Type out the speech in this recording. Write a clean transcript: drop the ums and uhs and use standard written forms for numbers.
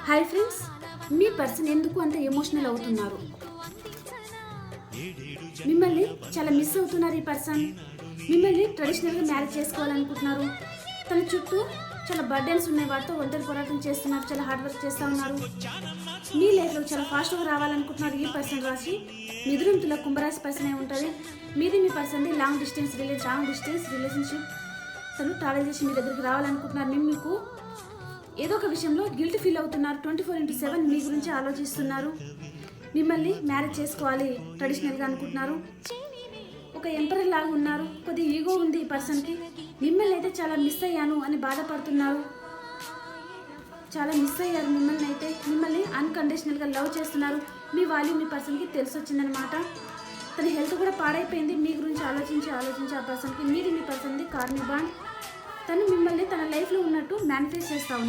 Hi friends, మీ person ఎందుకు అంత emotional అవుతున్నారు? మిమ్మల్ని చాలా మిస్ అవుతున్నారు. ఈ పర్సన్ మిమ్మల్ని ట్రెడిషనల్గా మ్యారేజ్ చేసుకోవాలనుకుంటున్నారు. తన చుట్టూ చాలా బర్డెన్స్ ఉన్నాయి, వాటితో ఒంటరి పోరాటం చేస్తున్నారు, చాలా హార్డ్ వర్క్ చేస్తూ ఉన్నారు. మీ లైఫ్లో చాలా ఫాస్ట్గా రావాలనుకుంటున్నారు. ఈ పర్సన్ రాశి మిథునం, తుల, కుంభరాశి పర్సన్ అయి ఉంటుంది. మీది మీ పర్సన్ది లాంగ్ డిస్టెన్స్ రిలేషన్షిప్. తను ట్రావెల్ చేసి మీ దగ్గరికి రావాలనుకుంటున్నారు. మీకు ఏదో ఒక విషయంలో గిల్ట్ ఫీల్ అవుతున్నారు. 24/7 మీ గురించి ఆలోచిస్తున్నారు. మిమ్మల్ని మ్యారేజ్ చేసుకోవాలి ట్రెడిషనల్గా అనుకుంటున్నారు. ఒక ఎంపరర్ లాగా ఉన్నారు. కొద్దిగా ఈగో ఉంది ఈ పర్సన్కి. మిమ్మల్ని అయితే చాలా మిస్ అయ్యాను అని బాధపడుతున్నారు. చాలా మిస్ అయ్యారు మిమ్మల్ని అయితే. మిమ్మల్ని అన్కండిషనల్గా లవ్ చేస్తున్నారు. మీ వాల్యూ మీ పర్సన్కి తెలిసి వచ్చిందనమాట. తన హెల్త్ కూడా పాడైపోయింది. మీ గురించి ఆలోచించి ఆ పర్సన్కి. మీది మీ పర్సన్ది కార్మి బాండ్. తను మిమ్మల్ని తన లైఫ్లో ఉన్నట్టు మేనిఫెస్ట్ చేస్తూ ఉన్నారు.